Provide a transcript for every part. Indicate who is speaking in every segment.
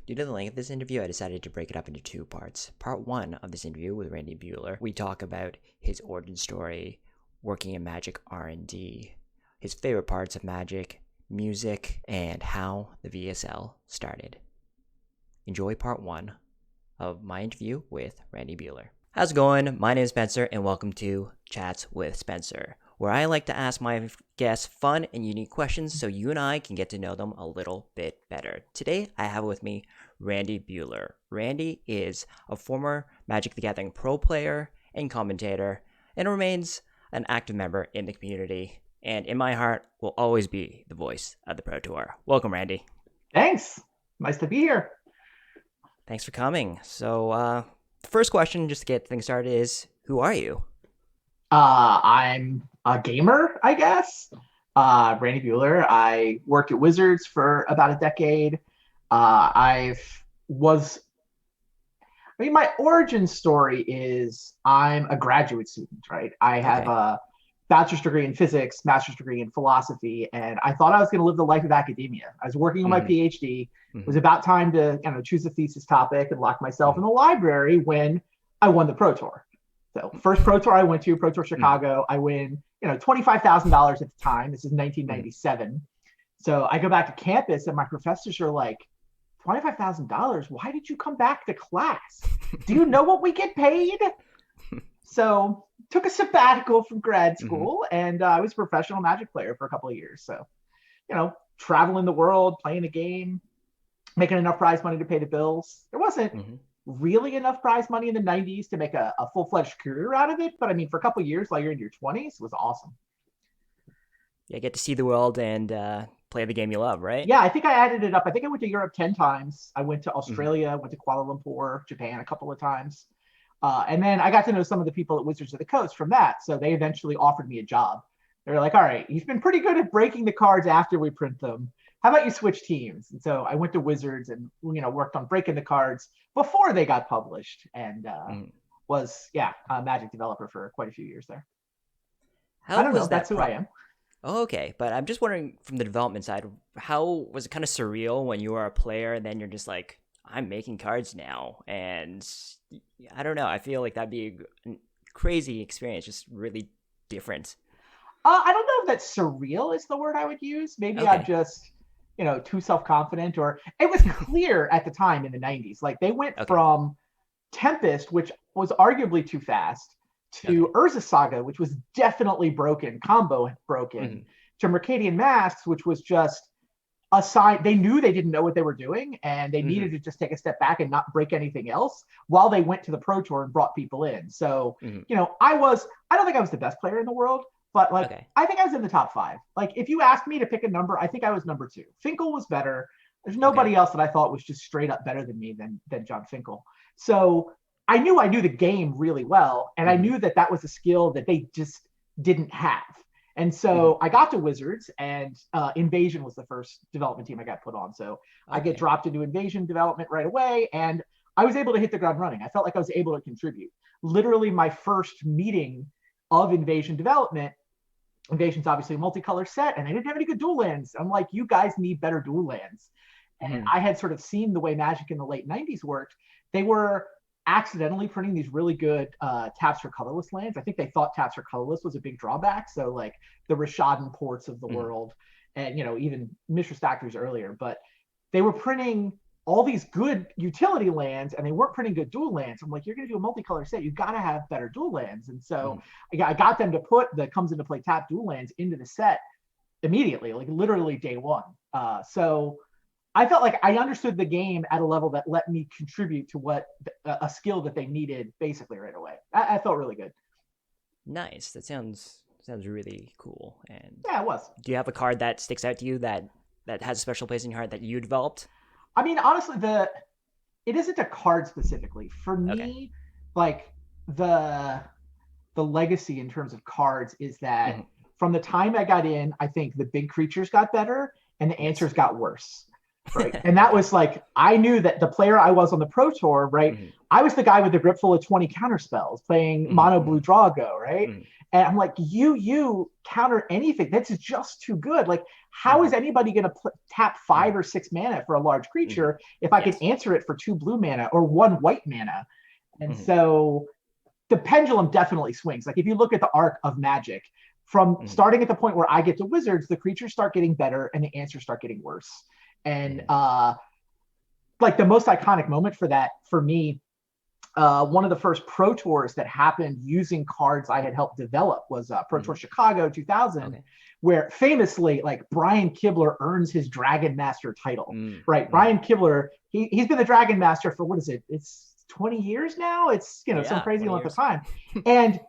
Speaker 1: Due to the length of this interview, I decided to break it up into two parts. Part one of this interview with Randy Buehler, we talk about his origin story, working in Magic R&D, his favorite parts of Magic, music, and how the VSL started. Enjoy part one of my interview with Randy Buehler. How's it going? My name is Spencer, and welcome to Chats with Spencer, where I like to ask my guests fun and unique questions so you and I can get to know them a little bit better. Today, I have with me Randy Buehler. Randy is a former Magic the Gathering pro player and commentator, and remains an active member in the community, and in my heart will always be the voice of the Pro Tour. Welcome, Randy.
Speaker 2: Thanks. Nice to be here.
Speaker 1: Thanks for coming. So, the first question, just to get things started, is who are you?
Speaker 2: I'm a gamer, I guess. Randy Buehler. I worked at Wizards for about a decade. My origin story is I'm a graduate student, right? I have
Speaker 1: Okay.
Speaker 2: a bachelor's degree in physics, master's degree in philosophy, and I thought I was going to live the life of academia. I was working on my
Speaker 1: Mm-hmm.
Speaker 2: PhD. It was
Speaker 1: Mm-hmm.
Speaker 2: about time to choose a thesis topic and lock myself
Speaker 1: Mm-hmm.
Speaker 2: in the library when I won the Pro Tour. So first Pro Tour I went to, Pro Tour
Speaker 1: Mm-hmm.
Speaker 2: Chicago, I win, $25,000 at the time. This is
Speaker 1: Mm-hmm.
Speaker 2: 1997. So I go back to campus and my professors are like, $25,000? Why did you come back to class? Do you know what we get paid? So took a sabbatical from grad
Speaker 1: Mm-hmm.
Speaker 2: school, and I was a professional Magic player for a couple of years. So, traveling the world, playing the game, making enough prize money to pay the bills. There wasn't
Speaker 1: Mm-hmm.
Speaker 2: really enough prize money in the 90s to make a full-fledged career out of it. But I mean, for a couple of years while you're in your 20s, it was awesome.
Speaker 1: Yeah, get to see the world and play the game you love, right?
Speaker 2: Yeah, I think I added it up. I think I went to Europe 10 times. I went to
Speaker 1: Mm-hmm.
Speaker 2: Australia, went to Kuala Lumpur, Japan a couple of times. And then I got to know some of the people at Wizards of the Coast from that. So they eventually offered me a job. They were like, all right, you've been pretty good at breaking the cards after we print them. How about you switch teams? And so I went to Wizards and, worked on breaking the cards before they got published, and
Speaker 1: Mm-hmm.
Speaker 2: was, yeah, a Magic developer for quite a few years there. I
Speaker 1: How
Speaker 2: don't know.
Speaker 1: was
Speaker 2: That's
Speaker 1: that
Speaker 2: who I am.
Speaker 1: Oh, okay, but I'm just wondering from the development side, how was it kind of surreal when you were a player and then you're just like, I'm making cards now, and I don't know. I feel like that'd be a crazy experience, just really different.
Speaker 2: I don't know if that surreal is the word I would use. Maybe I'm
Speaker 1: Okay,
Speaker 2: just, too self confident, or it was clear at the time in the 90s. Like they went
Speaker 1: okay,
Speaker 2: from Tempest, which was arguably too fast, to
Speaker 1: okay.
Speaker 2: Urza Saga, which was definitely broken, combo broken,
Speaker 1: Hmm.
Speaker 2: to Mercadian Masks, which was just a sign. They knew they didn't know what they were doing, and they
Speaker 1: Hmm.
Speaker 2: needed to just take a step back and not break anything else while they went to the Pro Tour and brought people in. So,
Speaker 1: Hmm.
Speaker 2: I don't think I was the best player in the world, but like,
Speaker 1: Okay,
Speaker 2: I think I was in the top five. Like, if you asked me to pick a number, I think I was number two. Finkel was better. There's
Speaker 1: okay.
Speaker 2: nobody else that I thought was just straight up better than me than John Finkel. So I knew the game really well, and I
Speaker 1: Hmm.
Speaker 2: knew that that was a skill that they just didn't have. And
Speaker 1: Hmm.
Speaker 2: so I got to Wizards, and Invasion was the first development team I got put on. So I get
Speaker 1: Okay.
Speaker 2: dropped into Invasion development right away, and I was able to hit the ground running. I felt like I was able to contribute. Literally, my first meeting of Invasion development, Invasion's obviously a multicolor set, and they didn't have any good dual lands. I'm like, you guys need better dual lands. And
Speaker 1: Hmm.
Speaker 2: I had sort of seen the way Magic in the late 90s worked. They were accidentally printing these really good taps for colorless lands. I think they thought taps for colorless was a big drawback. So like the Rishadan ports of the
Speaker 1: Hmm.
Speaker 2: world, and even Mishra's factories earlier, but they were printing all these good utility lands, and they weren't printing good dual lands. I'm like, you're going to do a multicolor set, you got to have better dual lands. And so
Speaker 1: Hmm.
Speaker 2: I got them to put the comes into play tap dual lands into the set immediately, like literally day one. So I felt like I understood the game at a level that let me contribute to what a skill that they needed basically right away. I felt really good.
Speaker 1: Nice. That sounds really cool. And
Speaker 2: Yeah, it was.
Speaker 1: do you have a card that sticks out to you that has a special place in your heart that you developed?
Speaker 2: I mean, honestly, it isn't a card specifically for
Speaker 1: Okay.
Speaker 2: me. Like the the legacy in terms of cards is that
Speaker 1: Hmm.
Speaker 2: from the time I got in, I think the big creatures got better and the
Speaker 1: Yes.
Speaker 2: answers got worse. right? And that was like, I knew that the player I was on the Pro Tour, right?
Speaker 1: Mhm,
Speaker 2: I was the guy with the grip full of 20 counter spells playing
Speaker 1: mhm,
Speaker 2: mono blue
Speaker 1: mhm,
Speaker 2: Drago, right?
Speaker 1: mhm,
Speaker 2: And I'm like, you counter anything. That's just too good. Like, how is
Speaker 1: mhm,
Speaker 2: anybody going to tap
Speaker 1: mhm,
Speaker 2: 5 or 6 mana for a large
Speaker 1: mhm.
Speaker 2: creature if I could
Speaker 1: Yes.
Speaker 2: answer it for 2 blue mana or 1 white mana? And
Speaker 1: Mhm,
Speaker 2: so the pendulum definitely swings. Like, if you look at the arc of Magic, from
Speaker 1: mhm,
Speaker 2: starting at the point where I get to Wizards, the creatures start getting better and the answers start getting worse. And
Speaker 1: mhm,
Speaker 2: like the most iconic moment for that for me, one of the first Pro Tours that happened using cards I had helped develop was Pro Tour
Speaker 1: mhm.
Speaker 2: Chicago 2000,
Speaker 1: Okay.
Speaker 2: where famously, like, Brian Kibler earns his Dragon Master title,
Speaker 1: Mm,
Speaker 2: right?
Speaker 1: mhm.
Speaker 2: Brian Kibler, he's been the Dragon Master for, what is it? It's 20 years now. It's, some
Speaker 1: Yeah,
Speaker 2: crazy
Speaker 1: 20
Speaker 2: length of
Speaker 1: years.
Speaker 2: time. And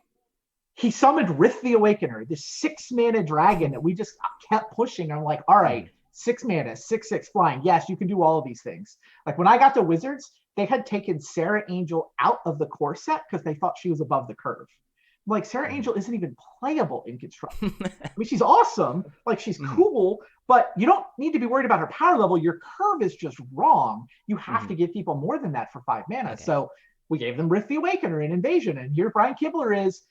Speaker 2: he summoned Rith the Awakener, this 6 mana dragon that we just kept pushing. I'm like, all right,
Speaker 1: Mhm,
Speaker 2: 6 mana, 6/6 flying. Yes, you can do all of these things. Like, when I got to Wizards, they had taken Sarah Angel out of the core set because they thought she was above the curve. I'm like, Sarah
Speaker 1: mhm.
Speaker 2: Angel isn't even playable in constructed. I mean, she's awesome, like, she's
Speaker 1: Mhm,
Speaker 2: cool, but you don't need to be worried about her power level. Your curve is just wrong. You have
Speaker 1: mhm.
Speaker 2: to give people more than that for 5 mana.
Speaker 1: Okay.
Speaker 2: So we gave them Rift the Awakener in Invasion, and here Brian Kibler is,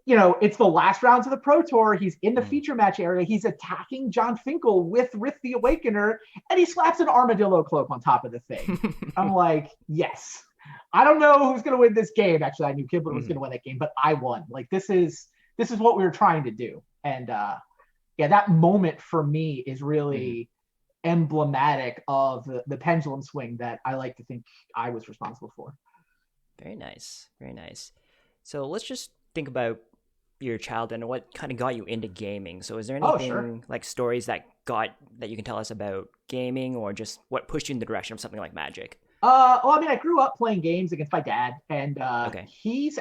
Speaker 2: it's the last rounds of the Pro Tour. He's in the
Speaker 1: Mhm.
Speaker 2: feature match area. He's attacking John Finkel with Rift the Awakener, and he slaps an armadillo cloak on top of the thing. I'm like, yes. I don't know who's going to win this game. Actually, I knew Kibler was going
Speaker 1: Mhm,
Speaker 2: to win that game, but I won. Like, this is what we were trying to do. And yeah, that moment for me is
Speaker 1: mhm.
Speaker 2: really emblematic of the pendulum swing that I like to think I was responsible for.
Speaker 1: Very nice. Very nice. So let's just think about your childhood and what kind of got you into gaming. So is there
Speaker 2: Oh, sure.
Speaker 1: anything like stories that you can tell us about gaming or just what pushed you in the direction of something like Magic?
Speaker 2: Well, I mean, I grew up playing games against my dad, and
Speaker 1: Okay.
Speaker 2: he's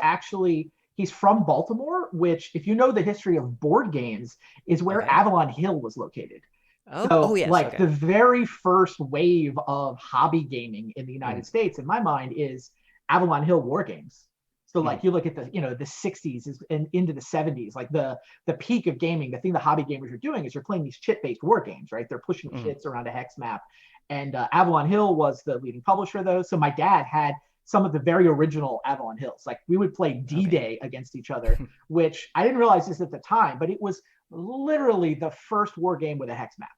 Speaker 2: from Baltimore, which, if you know the history of board games, is where
Speaker 1: Okay.
Speaker 2: Avalon Hill was located.
Speaker 1: Oh
Speaker 2: So,
Speaker 1: yes,
Speaker 2: like, the
Speaker 1: okay.
Speaker 2: very first wave of hobby gaming in the United
Speaker 1: Mhm,
Speaker 2: States, in my mind, is Avalon Hill war games. So,
Speaker 1: mhm,
Speaker 2: like, you look at the 60s and into the 70s, like the peak of gaming. The thing the hobby gamers are doing is they're playing these chit-based war games, right? They're pushing
Speaker 1: mhm.
Speaker 2: chits around a hex map, and Avalon Hill was the leading publisher of those. So my dad had some of the very original Avalon Hills. Like, we would play
Speaker 1: Okay.
Speaker 2: D-Day against each other, which I didn't realize this at the time, but it was literally the first war game with a hex map.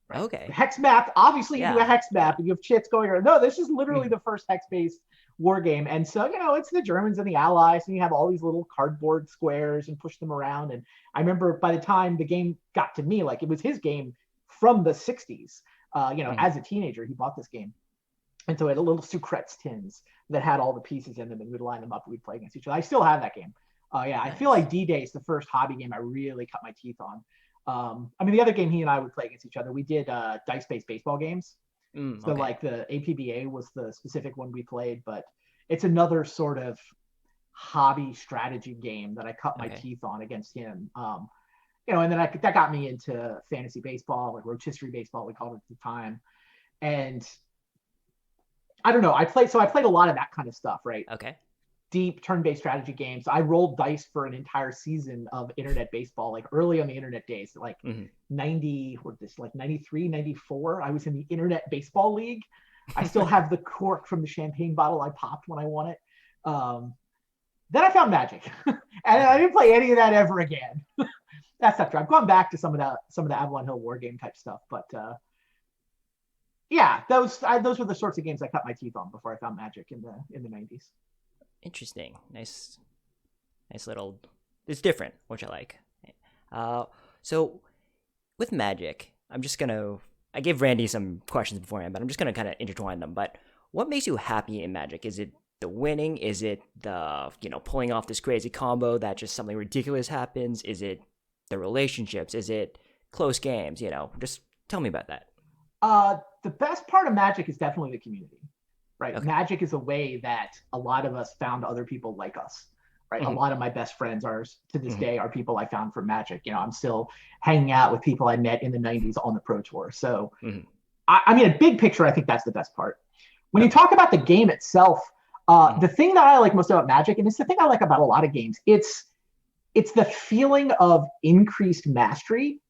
Speaker 2: Right. The
Speaker 1: Okay.
Speaker 2: hex map, obviously you do a
Speaker 1: Yeah.
Speaker 2: hex
Speaker 1: Yeah.
Speaker 2: map and you have chits going around. No, this is literally
Speaker 1: Mhm,
Speaker 2: the first hex-based war game. And so, it's the Germans and the Allies, and you have all these little cardboard squares and push them around. And I remember by the time the game got to me, like, it was his game from the 60s.
Speaker 1: mhm.
Speaker 2: As a teenager, he bought this game. And so it had a little Sucrets tins that had all the pieces in them, and we'd line them up and we'd play against each other. I still have that game. Yeah, I feel like
Speaker 1: Nice.
Speaker 2: D-Day is the first hobby game I really cut my teeth on. I mean, the other game he and I would play against each other, we did dice-based baseball games. So,
Speaker 1: Okay.
Speaker 2: like, the APBA was the specific one we played, but it's another sort of hobby strategy game that I cut my
Speaker 1: Okay.
Speaker 2: teeth on against him. And then that got me into fantasy baseball, like rotisserie baseball, we called it at the time. And I don't know, I played a lot of that kind of stuff, right?
Speaker 1: Okay.
Speaker 2: Deep turn-based strategy games. I rolled dice for an entire season of internet baseball, like early on the internet days, like
Speaker 1: Mhm.
Speaker 2: 90, what this, like 93, 94. I was in the internet baseball league. I still have the cork from the champagne bottle I popped when I won it. Um, then I found Magic, and I
Speaker 1: Okay.
Speaker 2: didn't play any of that ever again. That's not true. I've gone back to some of the Avalon Hill war game type stuff, but yeah, those were the sorts of games I cut my teeth on before I found Magic in the 90s.
Speaker 1: Interesting. Nice. Nice little. It's different, which I like. Uh, so with Magic, I'm just gonna. I gave Randy some questions beforehand, but I'm just gonna kind of intertwine them. But what makes you happy in Magic? Is it the winning? Is it the pulling off this crazy combo that just something ridiculous happens? Is it the relationships? Is it close games? Just tell me about that.
Speaker 2: The best part of Magic is definitely the community, right?
Speaker 1: Okay.
Speaker 2: Magic is a way that a lot of us found other people like us, right? A
Speaker 1: Hmm.
Speaker 2: lot of my best friends are, to this
Speaker 1: Hmm.
Speaker 2: day, are people I found from Magic. I'm still hanging out with people I met in the 90s on the Pro Tour. So,
Speaker 1: Hmm.
Speaker 2: I mean, a big picture, I think that's the best part. When you
Speaker 1: Okay.
Speaker 2: talk about the game itself,
Speaker 1: Hmm.
Speaker 2: the thing that I like most about Magic, and it's the thing I like about a lot of games, it's the feeling of increased mastery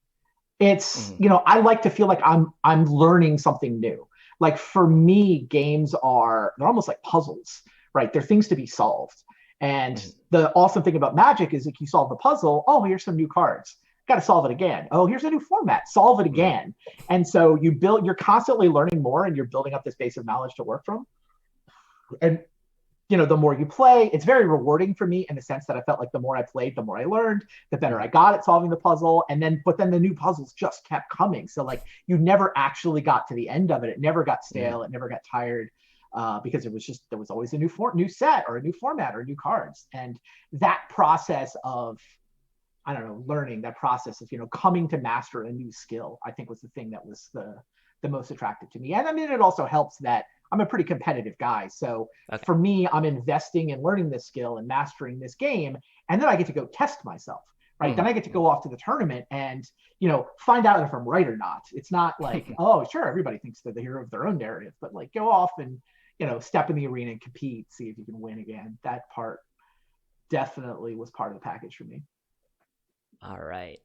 Speaker 2: It's,
Speaker 1: Hmm.
Speaker 2: you know, I like to feel like I'm learning something new. Like for me, games they're almost like puzzles, right? They're things to be solved. And
Speaker 1: Hmm.
Speaker 2: the awesome thing about Magic is like you solve the puzzle, oh, here's some new cards. Got to solve it again. Oh, here's a new format. Solve it
Speaker 1: Hmm.
Speaker 2: again. And so you're constantly learning more and you're building up this base of knowledge to work from. And the more you play, it's very rewarding for me in the sense that I felt like the more I played, the more I learned, the better I
Speaker 1: Hmm.
Speaker 2: got at solving the puzzle. But then the new puzzles just kept coming. So like you never actually got to the end of it. It never got
Speaker 1: Hmm.
Speaker 2: stale. It never got tired. Because there was always a new set or a new format or new cards. And that process of, I don't know, learning, that process of, coming to master a new skill, I think was the thing that was the most attractive to me. And I mean, it also helps that I'm a pretty competitive guy. So
Speaker 1: Okay.
Speaker 2: for me, I'm investing in learning this skill and mastering this game. And then I get to go test myself, right? Then
Speaker 1: Hmm.
Speaker 2: I get to go off to the tournament and, find out if I'm right or not. It's not like, oh, sure, everybody thinks they're the hero of their own narrative, but like go off and, step in the arena and compete, see if you can win again. That part definitely was part of the package for me.
Speaker 1: All right.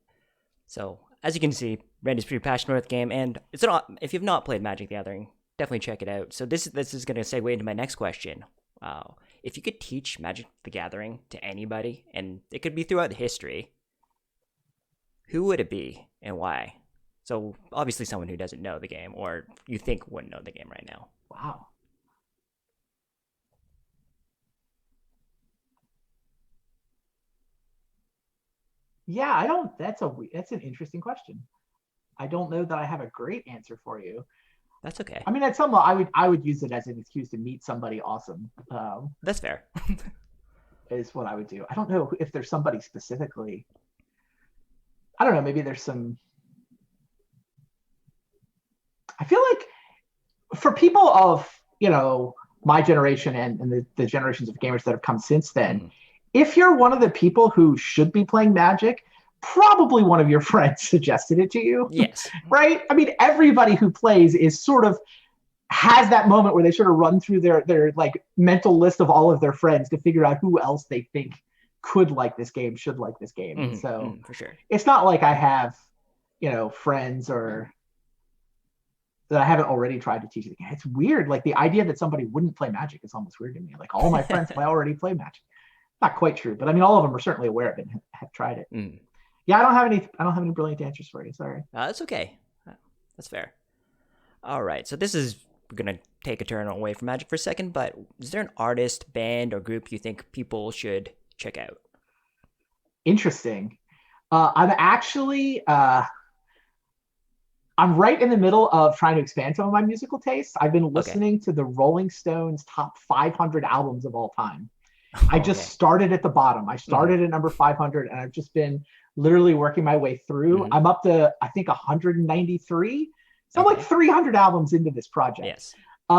Speaker 1: So as you can see, Randy's pretty passionate about the game, and it's not. If you've not played Magic the Gathering, definitely check it out. So this is going to segue into my next question. Wow, if you could teach Magic the Gathering to anybody, and it could be throughout history, who would it be and why? So obviously someone who doesn't know the game, or you think wouldn't know the game right now.
Speaker 2: Wow. Yeah, I don't. That's an interesting question. I don't know that I have a great answer for you.
Speaker 1: That's okay.
Speaker 2: I mean, at some level, I would use it as an excuse to meet somebody awesome.
Speaker 1: That's fair.
Speaker 2: Is what I would do. I don't know if there's somebody specifically. I don't know. Maybe there's some. I feel like for people of my generation and the generations of gamers that have come since then,
Speaker 1: Hmm.
Speaker 2: if you're one of the people who should be playing Magic, probably one of your friends suggested it to you,
Speaker 1: Yes.
Speaker 2: right? I mean, everybody who plays is sort of has that moment where they sort of run through their like mental list of all of their friends to figure out who else they think could like this game, should like this game. And
Speaker 1: Hmm.
Speaker 2: so
Speaker 1: Hmm. For sure.
Speaker 2: it's not like I have, friends or that I haven't already tried to teach the game. It's weird. Like the idea that somebody wouldn't play Magic is almost weird to me. Like all my friends already play Magic. Not quite true, but I mean all of them are certainly aware of it and have tried it.
Speaker 1: Mm.
Speaker 2: Yeah, I don't have any brilliant answers for you. Sorry.
Speaker 1: That's okay. That's fair. All right. So this is gonna take a turn away from Magic for a second, but is there an artist, band, or group you think people should check out?
Speaker 2: Interesting. I'm right in the middle of trying to expand some of my musical tastes. I've been
Speaker 1: Okay.
Speaker 2: listening to the Rolling Stones top 500 albums of all time. I just
Speaker 1: Okay.
Speaker 2: started at the bottom. I
Speaker 1: Hmm.
Speaker 2: started at number 500 and I've just been literally working my way through.
Speaker 1: Hmm.
Speaker 2: I'm up to, I think, 193. So I'm like
Speaker 1: Okay.
Speaker 2: 300 albums into this project.
Speaker 1: Yes.
Speaker 2: So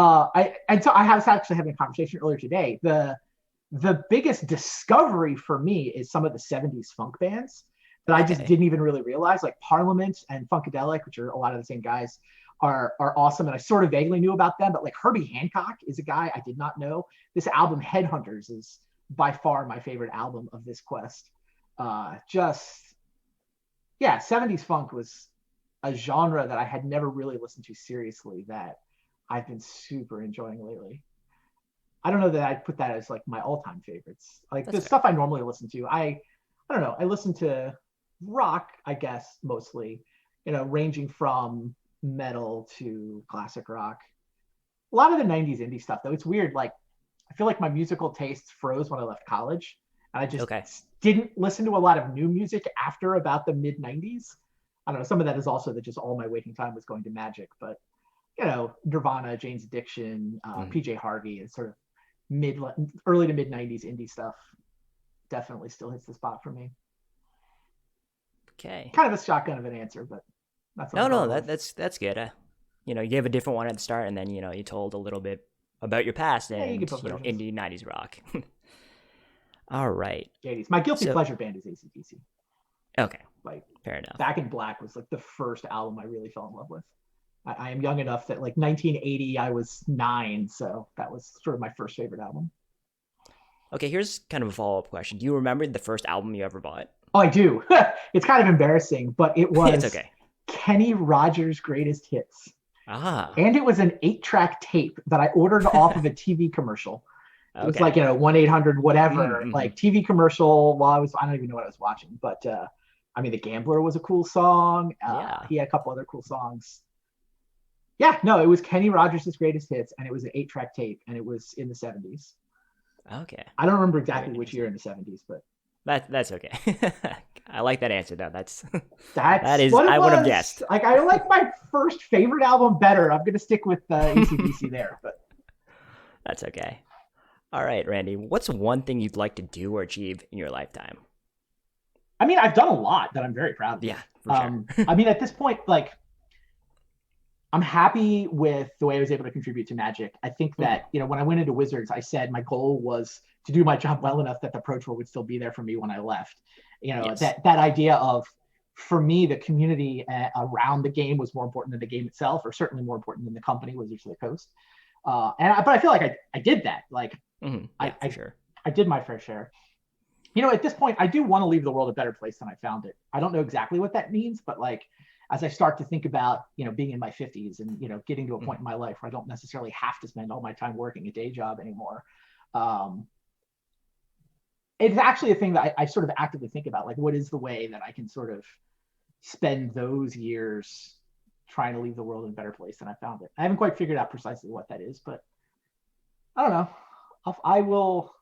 Speaker 2: I was actually having a conversation earlier today. The biggest discovery for me is some of the 70s funk bands that I just
Speaker 1: Okay.
Speaker 2: didn't even really realize, like Parliament and Funkadelic, which are a lot of the same guys, are awesome. And I sort of vaguely knew about them, but like Herbie Hancock is a guy I did not know. This album, Headhunters, is by far my favorite album of this quest. Just yeah, 70s funk was a genre that I had never really listened to seriously that I've been super enjoying lately. I don't know that I'd put that as like my all-time favorites. Like
Speaker 1: That's
Speaker 2: the
Speaker 1: fair.
Speaker 2: stuff I normally listen to, I don't know. I listen to rock, I guess, mostly, ranging from metal to classic rock. A lot of the 90s indie stuff, though, it's weird. Like, I feel like my musical tastes froze when I left college. And I just
Speaker 1: Okay.
Speaker 2: didn't listen to a lot of new music after about the mid 90s. I don't know. Some of that is also that just all my waking time was going to Magic, but Nirvana, Jane's Addiction,
Speaker 1: Hmm.
Speaker 2: PJ Harvey, and sort of mid early to mid 90s indie stuff definitely still hits the spot for me.
Speaker 1: Okay.
Speaker 2: Kind of a shotgun of an answer, but that's what
Speaker 1: No,
Speaker 2: I'm
Speaker 1: no,
Speaker 2: going with.
Speaker 1: that's good. You gave a different one at the start, and then you told a little bit about your past
Speaker 2: Yeah, you
Speaker 1: and
Speaker 2: get both versions.
Speaker 1: indie '90s rock. All right.
Speaker 2: 80s. My guilty
Speaker 1: So
Speaker 2: pleasure band is ACDC.
Speaker 1: okay,
Speaker 2: Like
Speaker 1: fair enough.
Speaker 2: Back in Black was like the first album I really fell in love with. I am young enough that like 1980 I was 9, so that was sort of my first favorite album.
Speaker 1: Okay, here's kind of a follow up question. Do you remember the first album you ever bought?
Speaker 2: Oh, I do. It's kind of embarrassing, but it
Speaker 1: It's
Speaker 2: was
Speaker 1: okay.
Speaker 2: Kenny Rogers' Greatest Hits.
Speaker 1: Ah,
Speaker 2: And it was an 8-track tape that I ordered off of a TV commercial. It was like,
Speaker 1: okay.
Speaker 2: 1-800 whatever,
Speaker 1: Mm-hmm.
Speaker 2: like TV commercial while I don't even know what I was watching. But I mean, The Gambler was a cool song.
Speaker 1: Yeah.
Speaker 2: He had a couple other cool songs. Yeah, no, it was Kenny Rogers' Greatest Hits, and it was an 8-track tape, and it was in the 70s.
Speaker 1: Okay.
Speaker 2: I don't remember
Speaker 1: Very
Speaker 2: exactly which year
Speaker 1: interesting.
Speaker 2: in the 70s, but
Speaker 1: That's okay. I like that answer though. That's that
Speaker 2: that's
Speaker 1: is
Speaker 2: what it
Speaker 1: I would have
Speaker 2: was.
Speaker 1: guessed.
Speaker 2: Like, I like my first favorite album better. I'm going to stick with AC/DC there. But
Speaker 1: That's okay. All right, Randy. What's one thing you'd like to do or achieve in your lifetime?
Speaker 2: I mean, I've done a lot that I'm very proud
Speaker 1: Yeah, for
Speaker 2: of.
Speaker 1: sure.
Speaker 2: I mean, at this point, like, I'm happy with the way I was able to contribute to Magic. I think
Speaker 1: Mhm.
Speaker 2: that, when I went into Wizards, I said my goal was to do my job well enough that the Pro Tour would still be there for me when I left.
Speaker 1: Yes.
Speaker 2: That idea of, for me, the community around the game was more important than the game itself, or certainly more important than the company, Wizards of the Coast. But I feel like I did that. Like,
Speaker 1: Yeah, for sure.
Speaker 2: I did my fair share. At this point, I do want to leave the world a better place than I found it. I don't know exactly what that means, but like, as I start to think about, being in my 50s and, getting to a point in my life where I don't necessarily have to spend all my time working a day job anymore. It's actually a thing that I sort of actively think about, like, what is the way that I can sort of spend those years trying to leave the world in a better place than I found it. I haven't quite figured out precisely what that is, but I don't know. I will.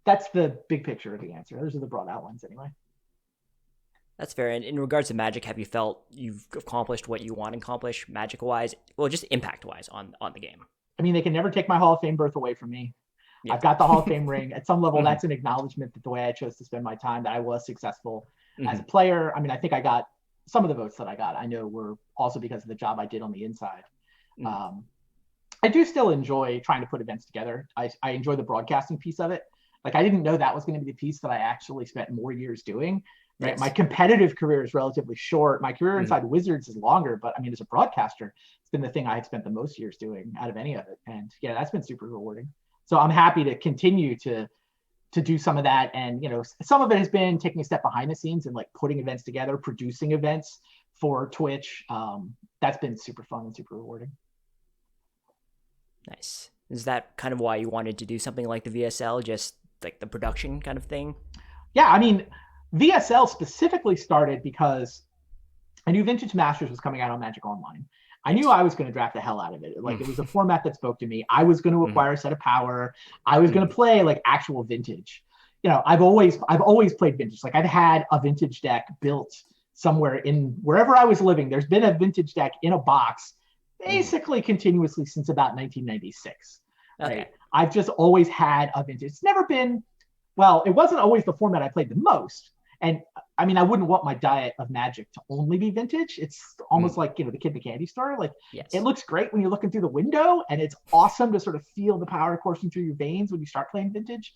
Speaker 2: That's the big picture of the answer. Those are the broad outlines anyway.
Speaker 1: That's fair. And in regards to Magic, have you felt you've accomplished what you want to accomplish Magic wise? Well, just impact wise on the game.
Speaker 2: I mean, they can never take my Hall of Fame berth away from me.
Speaker 1: Yeah.
Speaker 2: I've got the Hall of Fame ring. At some level,
Speaker 1: Mm-hmm.
Speaker 2: that's an acknowledgement that the way I chose to spend my time, that I was successful as
Speaker 1: Mm-hmm.
Speaker 2: a player. I mean, I think I got some of the votes that I got, I know, were also because of the job I did on the inside.
Speaker 1: Mm-hmm.
Speaker 2: I do still enjoy trying to put events together. I enjoy the broadcasting piece of it. Like, I didn't know that was going to be the piece that I actually spent more years doing. Right.
Speaker 1: Yes.
Speaker 2: My competitive career is relatively short. My career inside
Speaker 1: Mm-hmm.
Speaker 2: Wizards is longer, but I mean, as a broadcaster, it's been the thing I had spent the most years doing out of any of it. And yeah, that's been super rewarding. So I'm happy to continue to do some of that. And, some of it has been taking a step behind the scenes and like putting events together, producing events for Twitch. That's been super fun and super rewarding.
Speaker 1: Nice. Is that kind of why you wanted to do something like the VSL, just like the production kind of thing?
Speaker 2: Yeah, I mean, VSL specifically started because I knew Vintage Masters was coming out on Magic Online. I knew I was going to draft the hell out of it. Like, it was a format that spoke to me. I was going to acquire a set of power. I was going to play like actual Vintage. I've always played Vintage. Like, I've had a Vintage deck built somewhere in wherever I was living. There's been a Vintage deck in a box basically continuously since about 1996.
Speaker 1: Okay.
Speaker 2: Right? I've just always had a Vintage. It's never been, well, it wasn't always the format I played the most. And I mean, I wouldn't want my diet of Magic to only be Vintage. It's almost like, the kid in the candy store. Like,
Speaker 1: yes.
Speaker 2: It looks great when you're looking through the window, and it's awesome to sort of feel the power coursing through your veins when you start playing Vintage.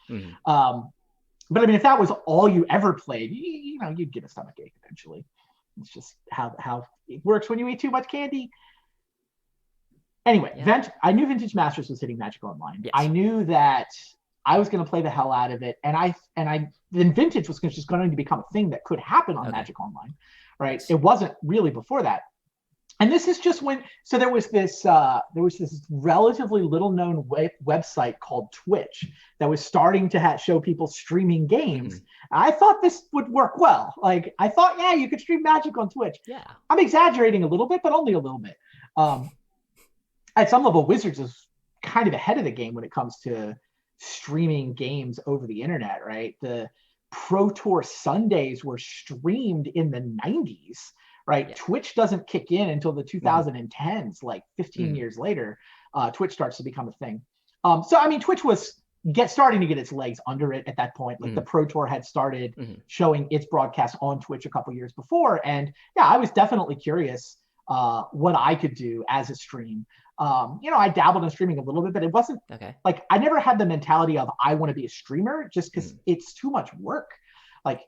Speaker 2: But I mean, if that was all you ever played, you'd get a stomachache eventually. It's just how it works when you eat too much candy. Anyway, yeah. I knew Vintage Masters was hitting Magic Online. Yes. I knew that I was going to play the hell out of it, and then Vintage was just going to become a thing that could happen on Magic Online, right? Yes. It wasn't really before that. And this is just when, so there was this relatively little known website called Twitch that was starting to show people streaming games. I thought this would work well. Like, I thought, yeah, you could stream Magic on Twitch.
Speaker 1: Yeah.
Speaker 2: I'm exaggerating a little bit, but only a little bit. At some level, Wizards is kind of ahead of the game when it comes to streaming games over the internet, right? The Pro Tour Sundays were streamed in the 90s, right? Yeah. Twitch doesn't kick in until the 2010s, like 15 years later. Twitch starts to become a thing. So, I mean, Twitch was starting to get its legs under it at that point. Like, the Pro Tour had started showing its broadcast on Twitch a couple years before. And yeah, I was definitely curious what I could do as a stream. I dabbled in streaming a little bit, but it wasn't like, I never had the mentality of I want to be a streamer, just because it's too much work. Like,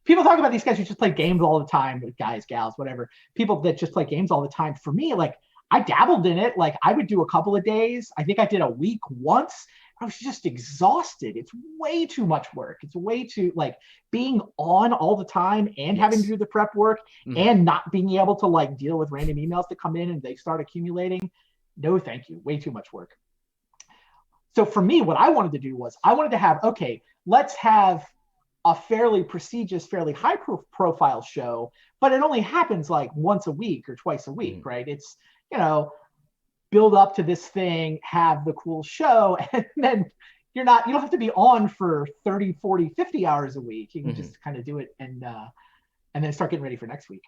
Speaker 2: people talk about these guys who just play games all the time, guys, gals, whatever, people that just play games all the time. For me, like, I dabbled in it. Like, I would do a couple of days. I think I did a week once. I was just exhausted. It's way too much work. It's way too, like, being on all the time and having to
Speaker 1: Yes.
Speaker 2: do the prep work and not being able to like deal with random emails that come in and they start accumulating. No, thank you. Way too much work. So for me, what I wanted to do was I wanted to have, okay, let's have a fairly prestigious, fairly high profile show, but it only happens like once a week or twice a week, right? It's, you know, build up to this thing, have the cool show, and then you don't have to be on for 30, 40, 50 hours a week. You can just kind of do it and then start getting ready for next week.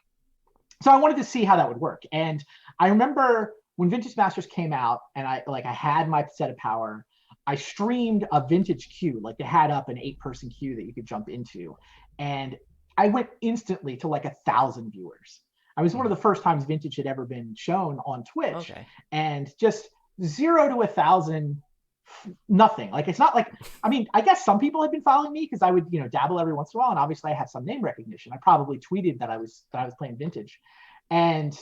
Speaker 2: So I wanted to see how that would work. And I remember when Vintage Masters came out and I had my set of power, I streamed a vintage queue, like they had up an 8-person queue that you could jump into. And I went instantly to like 1,000 viewers. I was one of the first times vintage had ever been shown on Twitch.
Speaker 1: Okay.
Speaker 2: And just 0 to 1,000, nothing. Like, it's not like, I mean, I guess some people had been following me because I would, you know, dabble every once in a while. And obviously I have some name recognition. I probably tweeted that I was playing vintage. And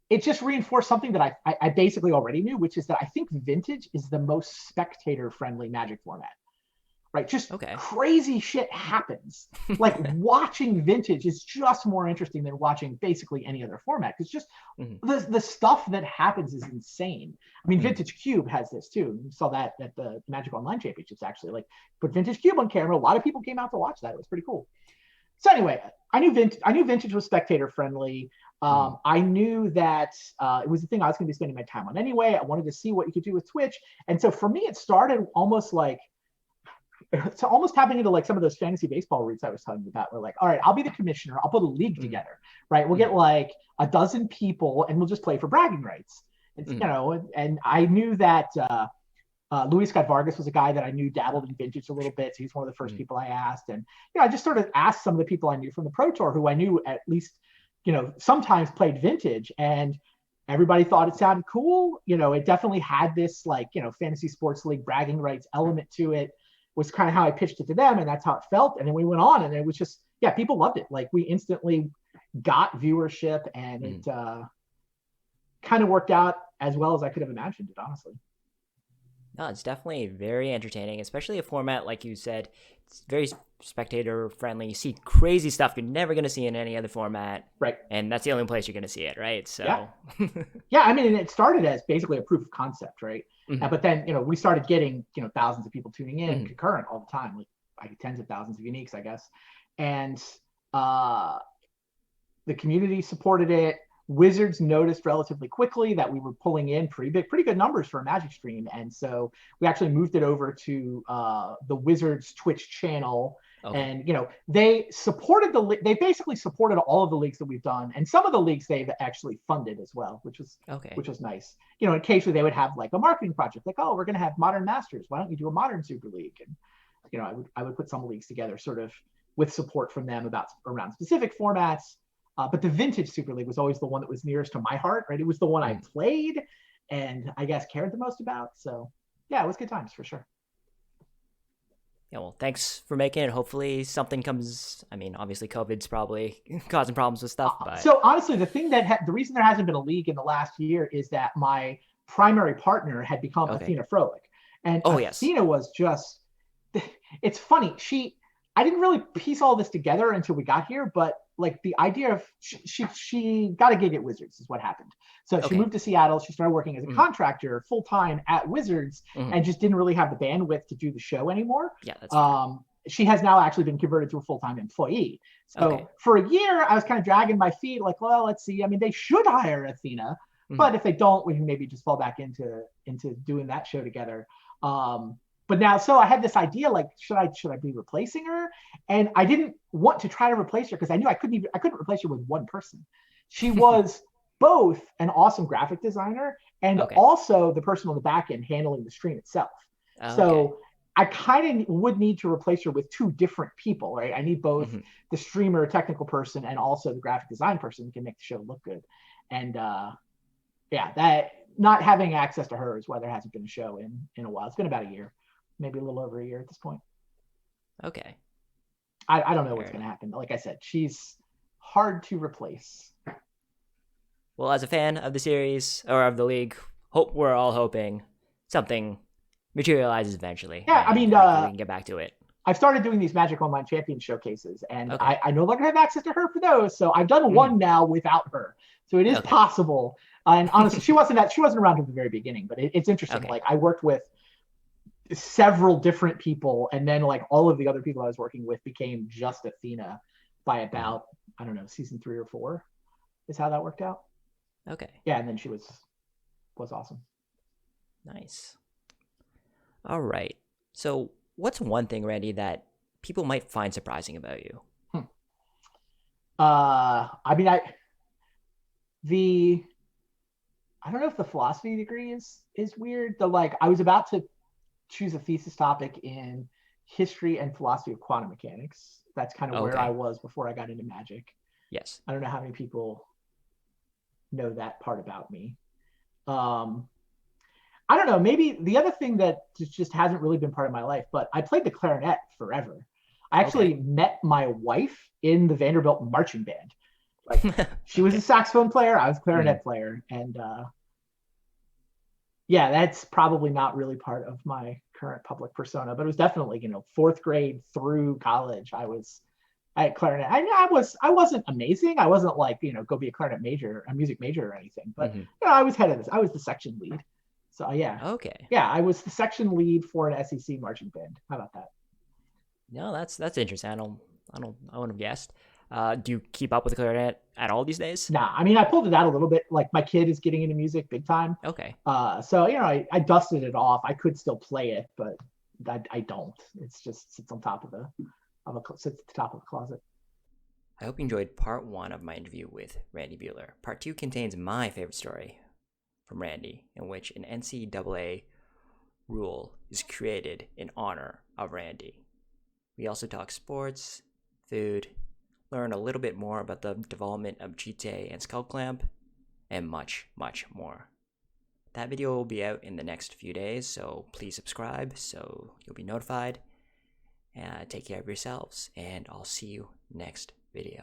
Speaker 2: it just reinforced something that I basically already knew, which is that I think vintage is the most spectator-friendly Magic format, right? Just crazy shit happens. Like, watching vintage is just more interesting than watching basically any other format. It's just the stuff that happens is insane. I mean, Vintage Cube has this too. You saw that at the Magic Online Championships, actually. Like, put Vintage Cube on camera. A lot of people came out to watch that. It was pretty cool. So anyway, I knew vintage was spectator friendly. I knew that it was the thing I was going to be spending my time on anyway. I wanted to see what you could do with Twitch. And so for me, it started almost like, it's almost tapping into like some of those fantasy baseball routes I was telling you about. We're like, all right, I'll be the commissioner. I'll put a league together, right? We'll get like 12 people and we'll just play for bragging rights. It's, you know, and I knew that Luis Scott Vargas was a guy that I knew dabbled in vintage a little bit. So he's one of the first people I asked. And, you know, I just sort of asked some of the people I knew from the Pro Tour who I knew at least, you know, sometimes played vintage, and everybody thought it sounded cool. You know, it definitely had this like, you know, fantasy sports league bragging rights element to it, was kind of how I pitched it to them. And that's how it felt. And then we went on and it was just, yeah, people loved it. Like, we instantly got viewership and it kind of worked out as well as I could have imagined it, honestly.
Speaker 1: No, it's definitely very entertaining, especially a format like you said. It's very spectator friendly. You see crazy stuff you're never going to see in any other format,
Speaker 2: right?
Speaker 1: And that's the only place you're going to see it, right? So,
Speaker 2: yeah. I mean, it started as basically a proof of concept, right? But then, you know, we started getting, you know, thousands of people tuning in concurrent all the time, like tens of thousands of uniques, I guess. And the community supported it. Wizards noticed relatively quickly that we were pulling in pretty good numbers for a Magic stream. And so we actually moved it over to the Wizards Twitch channel. And, you know, they basically supported all of the leagues that we've done. And some of the leagues they've actually funded as well, which was nice. You know, occasionally they would have like a marketing project, like, oh, we're going to have Modern Masters. Why don't you do a Modern Super League? And, you know, I would put some leagues together sort of with support from them around specific formats. But the Vintage Super League was always the one that was nearest to my heart, right? It was the one I played and I guess cared the most about. So yeah, it was good times for sure.
Speaker 1: Yeah, well, thanks for making it. Hopefully something comes. I mean, obviously COVID's probably causing problems with stuff. But
Speaker 2: so honestly, the reason there hasn't been a league in the last year is that my primary partner had become Athena Froelich. And Athena was just, it's funny. I didn't really piece all this together until we got here, but like the idea of she got a gig at Wizards is what happened. So she moved to Seattle. She started working as a contractor full time at Wizards and just didn't really have the bandwidth to do the show anymore.
Speaker 1: Yeah, that's
Speaker 2: she has now actually been converted to a full time employee. So for a year, I was kind of dragging my feet, like, well, let's see. I mean, they should hire Athena, but if they don't, we can maybe just fall back into doing that show together. But now, so I had this idea, like, should I be replacing her? And I didn't want to try to replace her because I knew I couldn't replace her with one person. She was both an awesome graphic designer and also the person on the back end handling the stream itself. So I kind of would need to replace her with two different people, right? I need both the streamer, technical person, and also the graphic design person who can make the show look good. And that not having access to her is why there hasn't been a show in a while. It's been about a year. Maybe a little over a year at this point.
Speaker 1: Okay.
Speaker 2: I don't know what's going to happen. Like I said, she's hard to replace.
Speaker 1: Well, as a fan of the series or of the league, we're all hoping something materializes eventually,
Speaker 2: Yeah, I
Speaker 1: and
Speaker 2: mean,
Speaker 1: we can get back to it.
Speaker 2: I've started doing these Magic Online Champion showcases, and
Speaker 1: Okay.
Speaker 2: I no longer have access to her for those. So I've done
Speaker 1: Mm.
Speaker 2: one now without her. So it is
Speaker 1: Okay.
Speaker 2: possible. And honestly, she wasn't around at the very beginning, but it's interesting.
Speaker 1: Okay.
Speaker 2: Like I worked with several different people, and then like all of the other people I was working with became just Athena by
Speaker 1: Mm.
Speaker 2: about, I don't know, season 3 or 4 is how that worked out.
Speaker 1: Okay.
Speaker 2: Yeah, and then she was awesome.
Speaker 1: Nice. All right. So, what's one thing, Randy, that people might find surprising about you?
Speaker 2: Hmm. I mean, the I don't know if the philosophy degree is weird. The like I was about to choose a thesis topic in history and philosophy of quantum mechanics. That's kind of
Speaker 1: Oh,
Speaker 2: where I
Speaker 1: okay.
Speaker 2: was before I got into magic.
Speaker 1: Yes.
Speaker 2: I don't know how many people know that part about me. Um, I don't know. Maybe the other thing that just hasn't really been part of my life, but I played the clarinet forever. I actually
Speaker 1: Okay.
Speaker 2: met my wife in the Vanderbilt marching band. Like she was a
Speaker 1: Okay.
Speaker 2: saxophone player, I was a
Speaker 1: Mm.
Speaker 2: clarinet player, and yeah, that's probably not really part of my current public persona, but it was definitely, fourth grade through college. I had clarinet. I wasn't amazing. I wasn't like, go be a clarinet major, a music major or anything, but
Speaker 1: Hmm.
Speaker 2: I was head of this. I was the section lead. So yeah.
Speaker 1: Okay.
Speaker 2: Yeah, I was the section lead for an SEC marching band. How about that?
Speaker 1: No, that's interesting. I wouldn't have guessed. Do you keep up with the clarinet at all these days?
Speaker 2: Nah, I mean, I pulled it out a little bit. Like my kid is getting into music big time.
Speaker 1: Okay.
Speaker 2: So I dusted it off. I could still play it, but I don't. It's just sits on top of sits at the top of the closet.
Speaker 1: I hope you enjoyed part one of my interview with Randy Buehler. Part two contains my favorite story from Randy, in which an NCAA rule is created in honor of Randy. We also talk sports, food, learn a little bit more about the development of GTA and Skull Clamp, and much, much more. That video will be out in the next few days, so please subscribe so you'll be notified. Take care of yourselves, and I'll see you next video.